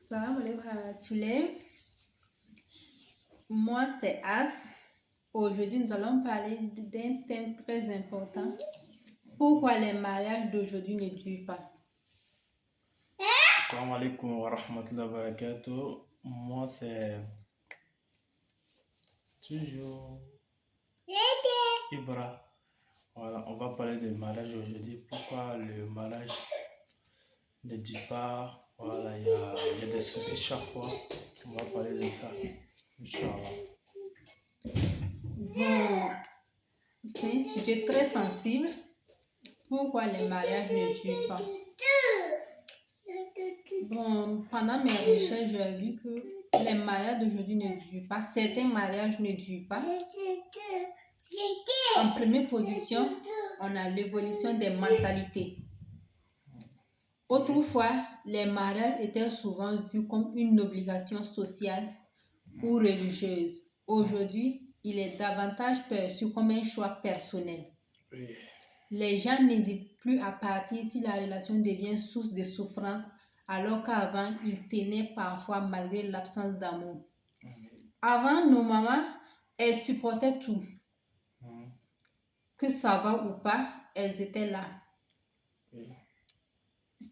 Salam alaikum tous les. Moi, c'est As. Aujourd'hui, nous allons parler d'un thème très important. Pourquoi les mariages d'aujourd'hui ne durent pas? Salam alaikum wa rahmatullahi wa barakatuh. Moi, c'est toujours Ibra. Voilà, on va parler de mariage aujourd'hui. Pourquoi le mariage ne dit pas? Voilà, il y a des soucis chaque fois. On va parler de ça. Inch'Allah. Bon, c'est un sujet très sensible. Pourquoi les mariages ne durent pas? Bon, pendant mes recherches, j'ai vu que les mariages d'aujourd'hui ne durent pas. Certains mariages ne durent pas. En première position, on a l'évolution des mentalités. Autrefois, les mariages étaient souvent vus comme une obligation sociale ou religieuse. Aujourd'hui, il est davantage perçu comme un choix personnel. Oui. Les gens n'hésitent plus à partir si la relation devient source de souffrance, alors qu'avant, ils tenaient parfois malgré l'absence d'amour. Avant, nos mamans, elles supportaient tout. Que ça va ou pas, elles étaient là. Oui.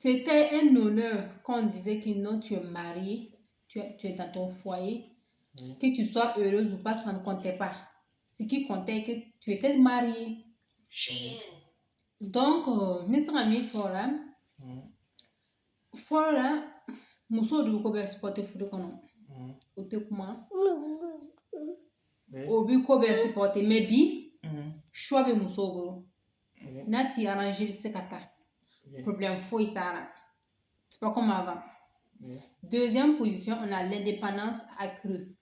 C'était un honneur qu'on disait que non, tu es marié, tu es dans ton foyer, que tu sois heureuse ou pas, ça ne comptait pas. Ce qui comptait est que tu étais mariée. Donc, Mr. Ami Fora, muso du ko bɛ supporter furu kɔnɔ. O tɛ kuma. O bi ko bɛ supporter, mais bi, choix bɛ muso bolo. N'a ti arrangé, bɛ se ka taa. Problème foyi t'a la. C'est pas comme avant. Deuxième position, on a l'indépendance accrue.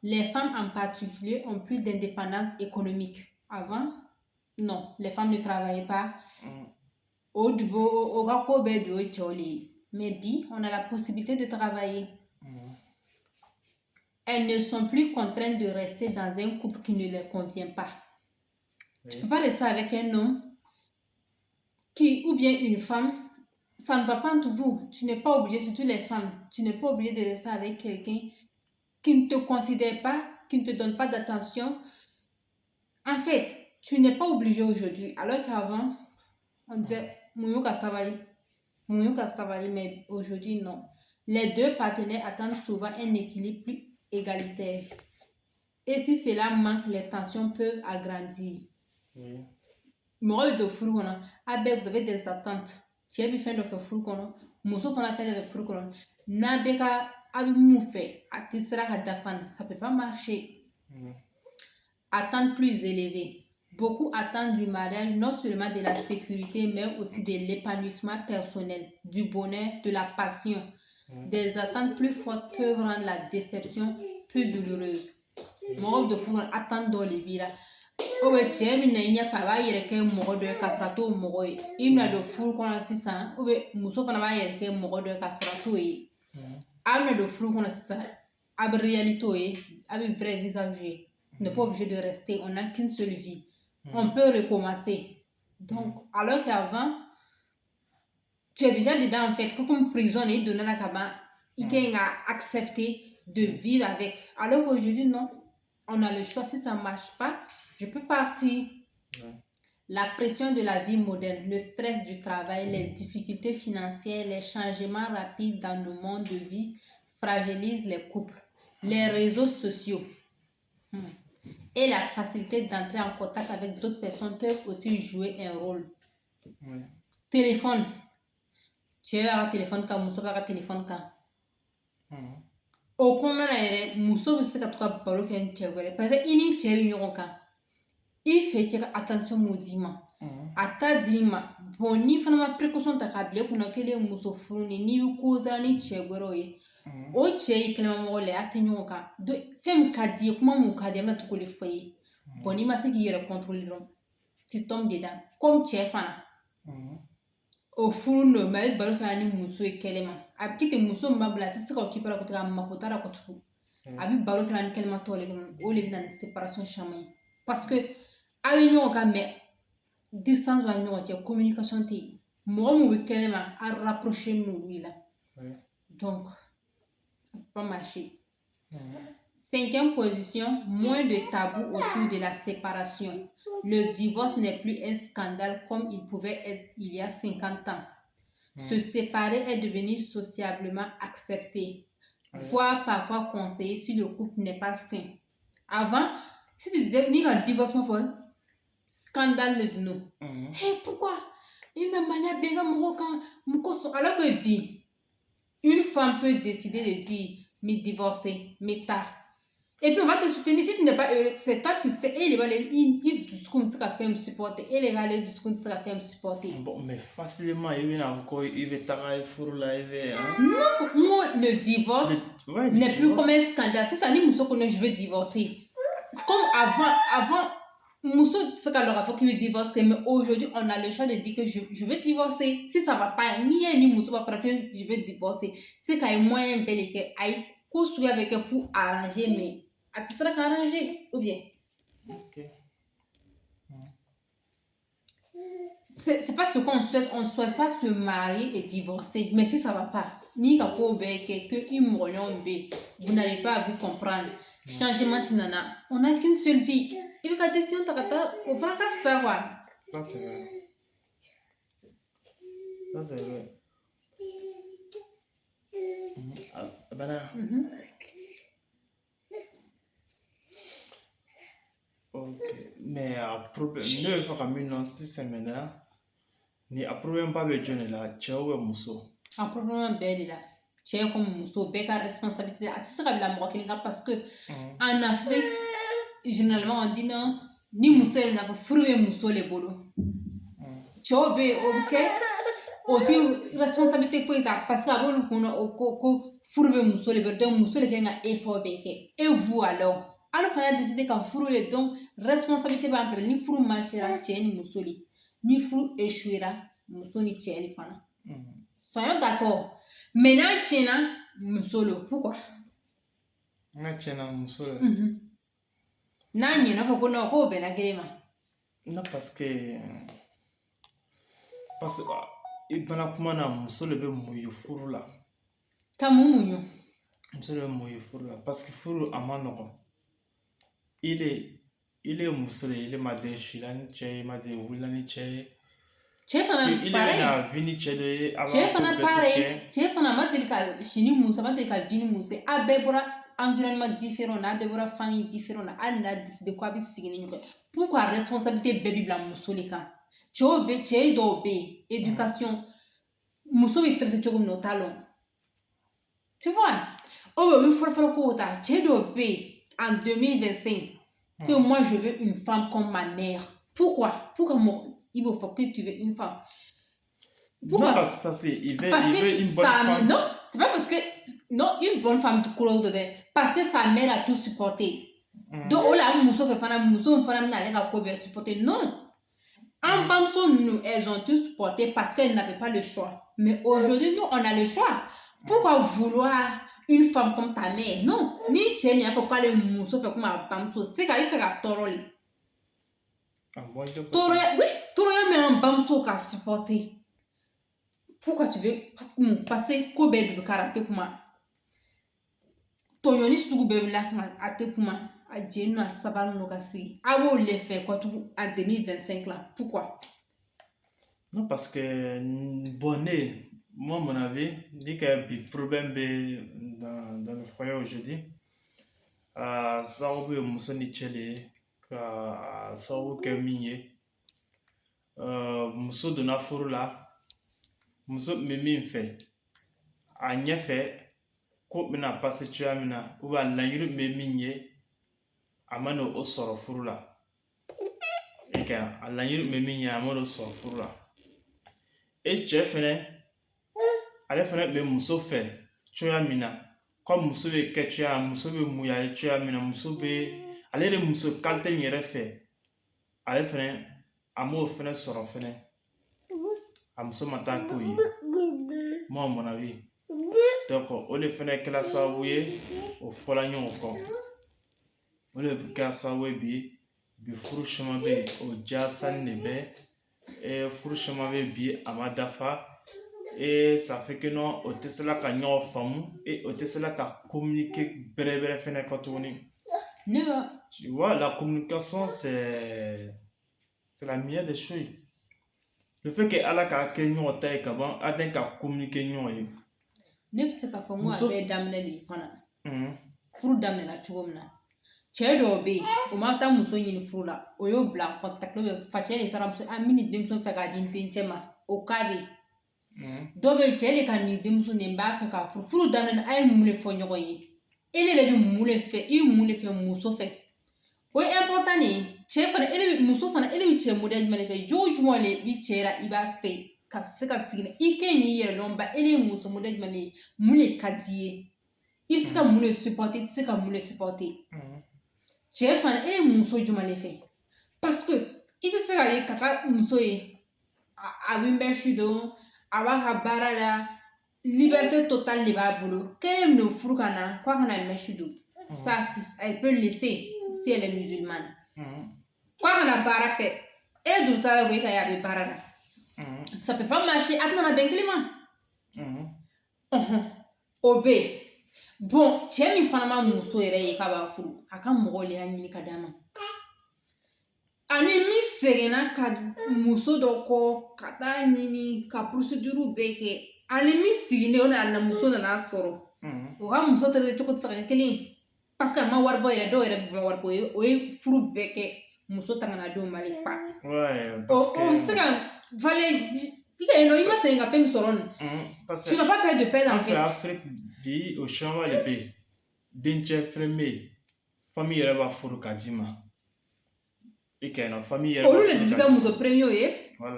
Les femmes en particulier ont plus d'indépendance économique. Avant, non, les femmes ne travaillaient pas. Mais bi, on a la possibilité de travailler. Elles ne sont plus contraintes de rester dans un couple qui ne leur convient pas. Tu ne peux pas rester avec un homme ou bien une femme. Ça ne va pas entre vous. Tu n'es pas obligé, surtout les femmes, tu n'es pas obligé de rester avec quelqu'un qui ne te considère pas, qui ne te donne pas d'attention. En fait, tu n'es pas obligé aujourd'hui. Alors qu'avant, on disait, Mouyouka Savali, mais aujourd'hui, non. Les deux partenaires attendent souvent un équilibre plus égalitaire. Et si cela manque, les tensions peuvent agrandir. Moi, vous avez des attentes. Tu as fait de fou kono muso fana fait de fou kono na beka abimu fait atisra hadafan, ça peut pas marcher. Attentes plus élevées. Beaucoup attendent du mariage non seulement de la sécurité mais aussi de l'épanouissement personnel, du bonheur, de la passion. Des attentes plus fortes peuvent rendre la déception plus douloureuse. Moi de fou attendre dans les villes. Obe cɛ min na i ɲɛfɛ a b'a yɛrɛ kɛ mɔgɔ dɔ ye ka sɔrɔ a t'o mɔgɔ ye i bɛna don furu kɔnɔ sisan muso fana b'a yɛrɛ kɛ mɔgɔ dɔ ye ka sɔrɔ a t'o ye a bɛna don furu kɔnɔ sisan a bɛ réalité ye a bɛ vrai visage ye. On n'est pas obligé de rester, on n'a qu'une seule vie. On peut recommencer. Donc alors qu'avant tu es déjà dedans en fait comme prison et donner la cabane il a accepté de vivre avec, alors qu'aujourd'hui non, on a le choix. Si ça ne marche pas, je peux partir. La pression de la vie moderne, le stress du travail, les difficultés financières, les changements rapides dans le monde de vie fragilisent les couples. Les réseaux sociaux et la facilité d'entrer en contact avec d'autres personnes peuvent aussi jouer un rôle. Téléphone. Tu as un téléphone quand muso a un téléphone quand. Au kɔnɔna na yɛrɛ muso bɛ se ka to ka baro kɛ ni cɛ wɛrɛ parce que i ni cɛ bɛ ɲɔgɔn kan i fɛ cɛ ka attention m'o d'i ma a ta d'i ma bon n'i fana ma précaution ta k'a bila i kunna k'ale ye muso furu ni n'i bɛ causer ni cɛ wɛrɛw ye o cɛ ye kɛnɛmamɔgɔ la a tɛ ɲɔgɔn kan fɛn min ka di ye kuma min ka di ye an bɛna to k'o de fɔ i ye bon n'i ma se k'i yɛrɛ contrôler dɔrɔn tu tombes dedans comme cɛ fana o furu no mais baro kɛ ni muso ye kɛlɛ ma a bɛ kɛ ten muso min b'a bila a tɛ se ka occupé la ko a mako t'a la ko tugun a bɛ baro kɛ ni kɛlɛma tɔ le kɔnɔ o de bɛ na ni séparation caman ye parce que a bɛ ɲɔgɔn kan mais distance b'a ɲɔgɔn cɛ communication tɛ yen mɔgɔ min bɛ kɛnɛ ma a rapproché n'olu la donc Ça ne peut pas marcher. Cinquième position, moins de tabous autour de la séparation. Le divorce n'est plus un scandale comme il pouvait être il y a 50 ans. Se séparer est devenu sociablement accepté, voire parfois conseillé si le couple n'est pas sain. Avant, si tu disais, ni un divorce, scandale de nous. Pourquoi? Alors que dit, une femme peut décider de dire, me divorcer, me ta. Et puis on va te soutenir. Si tu n'es pas heureux, c'est toi qui sais. Et il discours qui fait me supporter. Et les gars, le discours qui fait me supporter. Bon, mais facilement, il vient encore, il va t'arranger pour la Non, moi, le divorce n'est plus comme un scandale. Si ça dit, je veux divorcer. C'est comme avant. Mousso, c'est qu'à leur avant qu'il veut divorcer, mais aujourd'hui, on a le choix de dire que je veux divorcer. Si ça va pas, ni Mousso va faire que je veux divorcer. C'est qu'il y a moyen bel que aïe, construire avec eux pour arranger, mais tu seras arrangé, ou bien. Ok. C'est pas ce qu'on souhaite. On ne souhaite pas se marier et divorcer. Mais si ça va pas, ni qu'à vous n'arrivez pas à vous comprendre. Changement, on n'a qu'une seule vie. Et puis, quand décision, on va pas savoir. Ça, c'est vrai. Ça, c'est vrai. Ok. Mais problème, ne faut pas non si c'est maintenant. Ni a problème pas avec John là, tu as oublié Mousso. Un problème belle là. Tu as comme Mousso, belle responsabilité. Tu sais la moi parce que en Afrique, généralement on dit non, ni Mousso n'a pas fruit Mousso les bolos. Tu as oublié, ok? Aussi responsabilité faut être parce que avant qu'on a fruit Mousso les bolos, donc Mousso les fait un effort béqué. Et vous alors? Alors, il faut décider qu'un fruit est donc responsabilité par exemple, ni fruit marchera, tiens, ni Mousso ni fruit échouera, Mousso ni tiens, ni fana. Soyons d'accord. Maintenant, tiens, Mousso, pourquoi? Tiens, Mousso. Non, il n'y a pas de quoi, ben, agrément. Non, parce que il y a comment na Mousso le veut mouiller four là. Comment mouillon? Mousso le veut mouiller four là. Parce que four à manoko. Il est Mousso, il est madé Shilani Che, madé Wilani Che. Chef, on a vini Che Chef, on a pareil. Chef, on a madé Chini Moussa, madé Vini Moussa. Abébora, environnement différent, abébora, famille différente. On a décidé quoi, pourquoi responsabilité baby blanc Mousso les cas? Tché d'obé, éducation. Mousso est traité comme nos talons. Tu vois? Oh, oui, il faut faire quoi? Tché d'obé en 2025. Que moi je veux une femme comme ma mère. Pourquoi il faut que tu veux une femme? Pourquoi? Non, parce qu'il veut une bonne femme. Non, c'est pas parce que non, une bonne femme de couleur de parce que sa mère a tout supporté. Donc on a Mousso fait pas Mousso femme n'a pas supporter. Non. En Bamso, nous, elles ont tout supporté parce qu'elles n'avaient pas le choix. Mais aujourd'hui, nous, on a le choix. Pourquoi vouloir une femme comme ta mère? Non. Ni tiens, il faut pas le Mousso fait comme un Bamso. C'est qu'il fait la torole. Oui, Toroya, mais un Bamso qui a supporté. Pourquoi tu veux? Parce que Kobe de karaté comme ton yoni sous bébé là à te comme à Jésus à Saban Nogasi. Ah bon, les fait quoi tout en 2025 là? Pourquoi? Non, parce que bonnet, moi, mon avis, dit qu'il y a des problèmes dans le foyer aujourd'hui. Ça a été Moussa Nichele, ça a été Migné. Moussa de Nafourla. Muso min fɛ a ɲɛfɛ ko bɛna pase cogoya min na a laɲini bɛ min ye a ma n'o sɔrɔ furu la a laɲini bɛ min ye a ma n'o sɔrɔ furu la cɛ fɛnɛ ale fɛnɛ bɛ muso fɛ cogoya min na ko muso bɛ kɛ cogoya muso bɛ muya ye cogoya min na muso bɛ ale de muso kalite min yɛrɛ fɛ ale fɛnɛ a m'o fɛnɛ sɔrɔ fɛnɛ a muso ma taa k'o ye moi à mon avis donc o de fɛnɛ kɛla sababu ye o fɔla ɲɔgɔn kɔ o de kɛra sababu ye bi furu caman bɛ yen o jasani de bɛ furu caman bɛ bi a ma dafa Et ça fait que non, au test là, quand on femme et au test là, quand communiquer, bref, quand on est. Tu vois, la communication, c'est la meilleure des choses. Le fait que ala ka kɛ ɲɔgɔn ta ye ka ban a tɛ ka communiquer ɲɔgɔn ye. Ne bɛ se k'a fɔ n ko a bɛɛ daminɛ de fana. Furu daminɛna cogo min na. Cɛ dɔw bɛ yen o ma taa muso ɲini furu la o y'o bila contact facɛ de taara muso a min ni denmuso fɛ k'a di n dencɛ ma o k'a bɛ yen. Dɔw bɛ yen cɛ de ka nin denmuso nin b'a fɛ k'a furu furu daminɛ a ye mun de fɔ ɲɔgɔn ye e de bɛ mun de fɛ i bɛ mun de fɛ muso fɛ o ye important de ye cɛ fana muso fana e de bɛ cɛ modèle jumɛn de fɛ jogo jumɛn de bɛ cɛ la i b'a fɛ ka se ka sigi i kɛ n'i yɛrɛ dɔn ba e de ye muso modèle jumɛn de ye mun de ka di ye i bɛ se ka mun de supporter i tɛ se ka mun de supporter. Cɛ fana e ye muso jumɛn de fɛ parce que i tɛ se ka ye ka taa muso ye a bɛ bɛ su dɔn a b'a ka baara la liberté totale de b'a bolo k'e bɛna furu ka na k'a kana mɛ su don ça elle peut laisser si elle est musulmane k'a kana baara kɛ e dun taara ko e ka ye a bɛ baara la ça peut pas marcher a tɛna bɛn kelen ma o bɛ yen. Bon cɛ min fana ma muso yɛrɛ ye k'a b'a furu a ka mɔgɔw de y'a ɲini ka d'a ma ani min seginna ka muso dɔ kɔ ka taa ɲini ka procédure bɛɛ kɛ ani min sigilen o nana muso nana sɔrɔ o ka muso tɛ cogo tɛ se ka kɛ kelen ye parce que a ma wari bɔ yɛrɛ dɔw yɛrɛ bɛ wari bɔ o ye furu bɛɛ kɛ muso tangana denw ma de pa o bɛ se ka valer i ka yen nɔ i ma segin ka fɛn min sɔrɔ nin tu n'as pas peur de perdre en fait. Bi o caman de bɛ yen dencɛ fɛnɛ bɛ yen famille yɛrɛ b'a furu ka d'i ma i kɛ na famille yɛrɛ olu de bɛ ka muso premier ye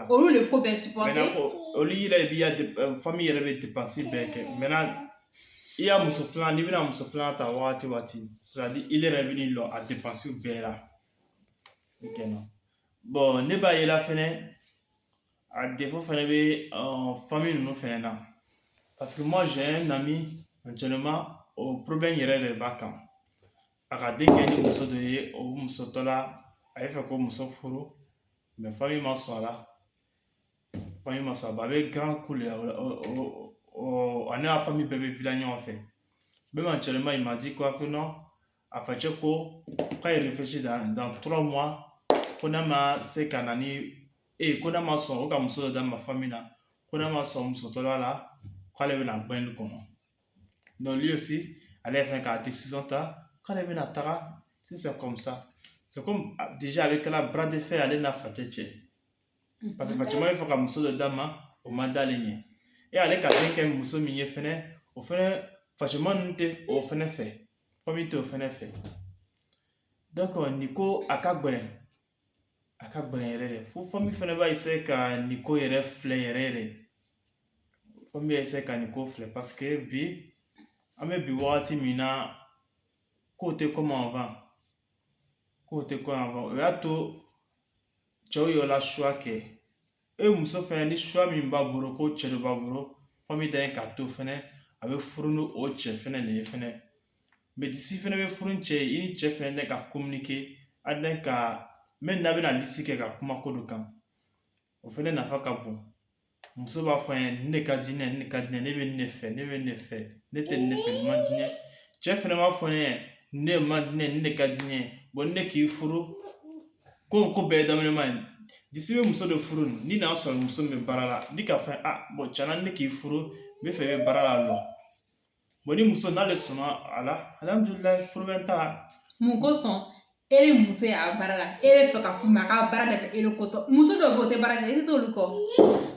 olu de ko bɛɛ supporter olu yɛrɛ b'i famille yɛrɛ bɛ dépense bɛɛ kɛ maintenant i y'a muso filanan n'i bɛna muso filanan ta wagati o wagati c'est à dire i yɛrɛ bɛ n'i lɔ a dépense bɛɛ la i kɛ na bon ne b'a ye la fɛnɛ a défaut fɛnɛ bɛ famille ninnu fɛnɛ na parce que moi j'ai un ami actuellement o problème yɛrɛ de b'a kan a ka den kɛ ni muso dɔ ye o muso tɔ la a ye fɛ ko muso furu mais famille ma sɔn a la a bɛ grand coup de la a n'a famille bɛɛ bɛ villa ɲɔgɔn fɛ même actuellement il m'a dit quoi que non a facɛ ko k'a ye réfléchir dans 3 mois ko n'a ma se ka na ni ko n'a ma sɔn o ka muso dɔ d'a ma famille na ko n'a ma sɔn muso tɔ la k'ale bɛna bɔ nin kɔnɔ donc lui aussi ale fɛnɛ k'a décision ta k'ale bɛna taga si c'est comme ça c'est comme déjà avec la bras de fer ale n'a facɛ cɛ parce que facɛ ma bɛ fɛ ka muso dɔ d'a ma o ma d'ale ɲɛ et ale ka den kɛ muso min ye fɛnɛ o fɛnɛ facɛma ninnu tɛ o fɛnɛ fɛ famille tɛ o fɛnɛ fɛ donc nin ko a ka gɛlɛn yɛrɛ de fo famille fɛnɛ b'a essayer ka nin ko yɛrɛ filɛ yɛrɛ famille b'a essayer ka nin ko filɛ parce que bi an bɛ bi wagati min na kow tɛ comme avant o y'a to cɛw y'o la choix kɛ e muso fɛnɛ ni choix min b'a bolo ko cɛ dɔ b'a bolo famille da ye k'a to fɛnɛ a bɛ furu ni o cɛ fɛnɛ de ye fɛnɛ mais d'ici fɛnɛ bɛ furu ni cɛ ye i ni cɛ fɛnɛ tɛ ka communiquer a tɛ ka même n'a bɛna liste kɛ ka kuma ko dɔ kan o fɛnɛ nafa ka bon muso b'a fɔ an ye nin de ka di ne ye nin de ka di ne ye ne bɛ nin de fɛ ne bɛ nin de fɛ ne tɛ nin de fɛ nin man di ne ye cɛ fɛnɛ b'a fɔ ne ye nin de man di ne ye nin de ka di ne ye bon ni ne k'i furu ko bɛɛ ye daminɛma ye disi bɛ muso dɔ furu ni n'a sɔrɔ muso min bɛ baara la ni ka fɛn bon tiɲɛna ne k'i furu n bɛ fɛ i bɛ baara la lɔ bon ni muso n'ale sɔnna a la alhamdulilayi problème t'a la. mun kosɔn e ni muso y'a baara la e de fɛ ka furu mais a ka baara daminɛ e de kosɔn muso dɔw bɛ yen o tɛ baara kɛ e tɛ t'olu kɔ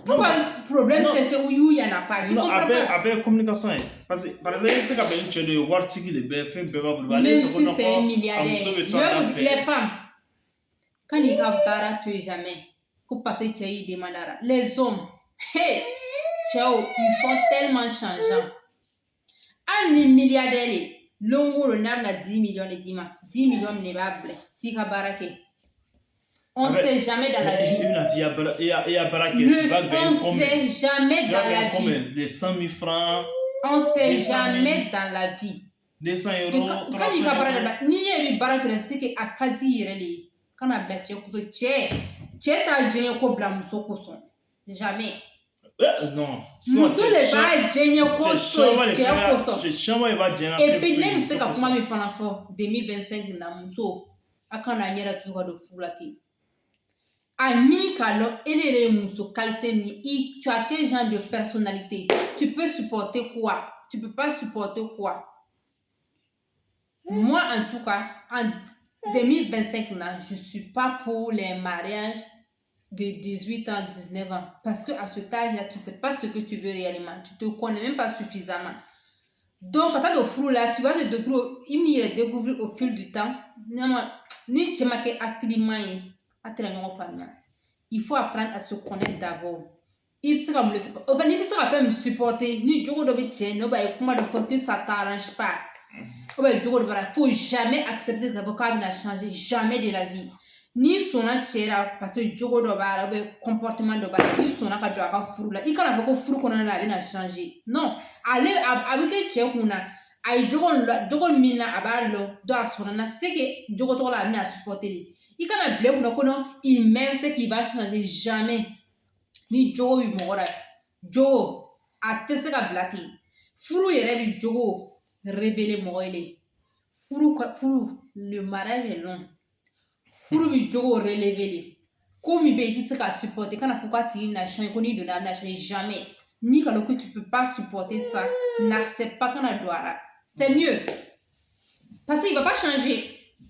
pourquoi problème chercher où il y en a pas. non a bɛɛ communication ye parce que par exemple i bɛ se ka bɛn ni cɛ dɔ ye waritigi de bɛ fɛn bɛɛ b'a bolo ale fɛ ko non ko a muso bɛ to a da fɛ. Les femmes quand ils ka baara to yen jamais ko parce que cɛ y'i demande a la les hommes cɛw ils sont tellement changeants hali ni milliardaire ye don o don n'a bɛna 10 millions de d'i ma 10 millions min de b'a bila t'i ka baara kɛ on ne sait jamais dans la vie. Il y a baara kɛ tu vas gagner combien? On ne sait jamais dans la vie. Les 100 000 francs. On ne sait jamais dans la vie. 200 euros. Quand il ka baara dabila n'i ye baara kɛ c'est que a ka di yɛrɛ de ye kana bila cɛ kosɔn cɛ t'a diɲɛ ko bila muso kosɔn jamais. Non. Muso de b'a diɲɛ ko to ye cɛ Chama i b'a diɲɛ et puis ne bɛ se ka kuma min fana fɔ 2025 na muso a kana a ɲɛda tugu ka don furu la ten a ɲini k'a dɔn e de ye muso qualité min tu as quel genre de personnalité tu peux supporter quoi tu peux pas supporter quoi moi en tout cas en 2025 là je suis pas pour les mariages de 18 ans, 19 ans. Parce qu'à ce âge-là, tu ne sais pas ce que tu veux réellement. Tu ne te connais même pas suffisamment. Donc, quand tu as de flou là, tu vas te découvrir au fil du temps. Ni tu m'as il faut apprendre à se connaître d'abord. Il sera me laisser. Enfin, ni tu seras pas me supporter, ni Djogo de Vichy, no, bah, comment de faire que ça t'arrange pas. Il ne faut jamais accepter que l'avocat n'a changé, jamais de la vie. Ni sona cɛra parce que jogo dɔ b'a la comportement dɔ b'a la ni sona ka don a ka furu la i kana fɔ ko furu kɔnɔna na a bɛna changer non ale a bɛ kɛ cɛ kun na a ye jogo min na a b'a lɔ dɔ a sɔnna na c'est que jogo tɔgɔ la a bɛna supporter de i kana bila kunna ko non il même c'est qu'il va changer jamais ni jogo bɛ mɔgɔ la jogo a tɛ se ka bila ten furu yɛrɛ bɛ jogo révéler mɔgɔ ye furu le mariage est long. Furu bi jogo relever de ko min bɛ yen i tɛ se ka supporter kana fɔ k'a tigi bɛna changer ko n'i donna a bɛna changer jamais ni ka dɔn que tu peux pas supporter ça n'accepte pas kana don a la c'est mieux parce que il va pas changer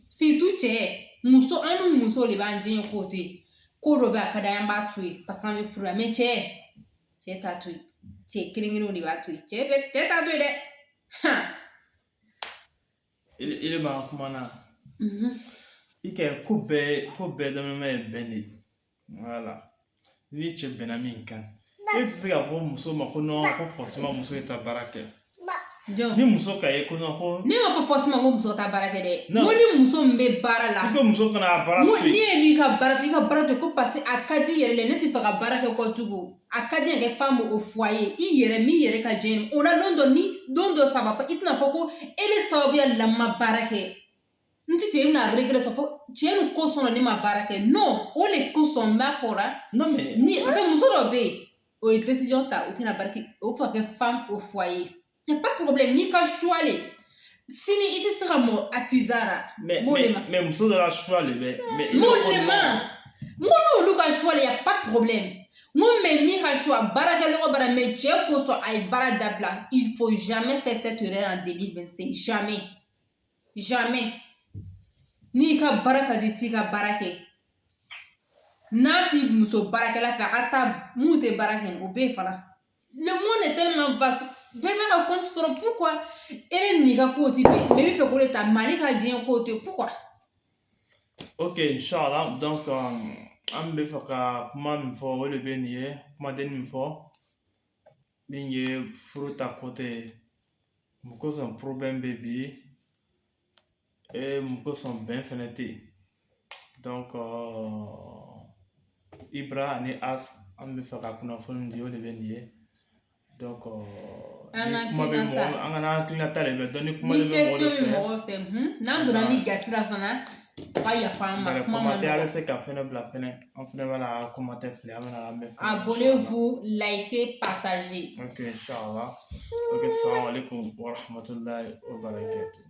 surtout cɛ muso an ni muso de b'an diɲɛ k'o to yen ko dɔ bɛ a ka d'an ye an b'a to yen parce que an bɛ furu la mais cɛ t'a to yen cɛ kelen-kelenw de b'a to yen cɛ t'a to yen dɛ il b'a kuma na i kɛ ko bɛɛ daminɛ ye bɛn de ye voilà ni cɛ bɛnna min kan e tɛ se k'a fɔ muso ma ko non ko forcément muso ye ta baara kɛ ni muso ka ye ko non ko ne ma fɔ forcément ko muso ta baara kɛ dɛ ko ni muso min bɛ baara la i ko muso kana a baara to yen n'i ye min ka baara to i ka baara to yen ko parce que a ka di yɛrɛ la ne tɛ fɛ ka baara kɛ kɔ tugun a ka di yɛrɛ femme au foyer i yɛrɛ min yɛrɛ ka diɲɛ o la don dɔ ça va pas i tɛna fɔ ko e de sababuya la n ma baara kɛ n ti fɛ i bɛna regret sɔrɔ fɔ cɛ ni kosɔn ne ma baara kɛ non o de kosɔn n'a fɔra ni parce que muso dɔ bɛ yen o ye décision ta o tɛna baara kɛ o fɔ kɛ femme au foyer y a pas de problème n'i ka choix le sini i tɛ se ka mɔgɔ accuser a la mais muso dɔ la choix le bɛ mun de ma n ko n'olu ka choix le y a pas de problème n ko mais min ka choix baarakɛɲɔgɔn baara mais cɛ kosɔn a ye baara dabila il faut jamais faire cette erreur en 2025 jamais n'i ka baara ka di t'i ka baara kɛ n'a ti muso baarakɛla fɛ a ka taa mun tɛ baara kɛ o bɛ yen fana le monde est tellement vaste bɛɛ bɛ ka compte sɔrɔ pourquoi e ni ka ko ti bɛn mais i bɛ fɛ k'o de ta mali ka diɲɛ ko to yen pourquoi. ok inchallah donc an bɛ fɛ ka kuma min fɔ o de bɛ nin ye kumaden min fɔ min ye furu ta côté ye mun kosɔn problème bɛ bi mun kosɔn bɛn fɛnɛ tɛ yen donc Ibra ani As an bɛ fɛ ka kunnafoni di o de bɛ nin ye donc ni kuma bɛ mɔgɔ an kana hakilinata de bɛ dɔn ni kuma de bɛ mɔgɔ fɛ n'an donna min gasi la fana ka yafa an ma kuma ma nɔgɔn a bɛ se ka fɛnɛ bila fɛnɛ an fɛnɛ b'a la commentaire filɛ an bɛna an bɛ fɛ abonnez-vous likez partagez ok inchallah ok salam alaikum wa rahmatullahi wa barakatuh.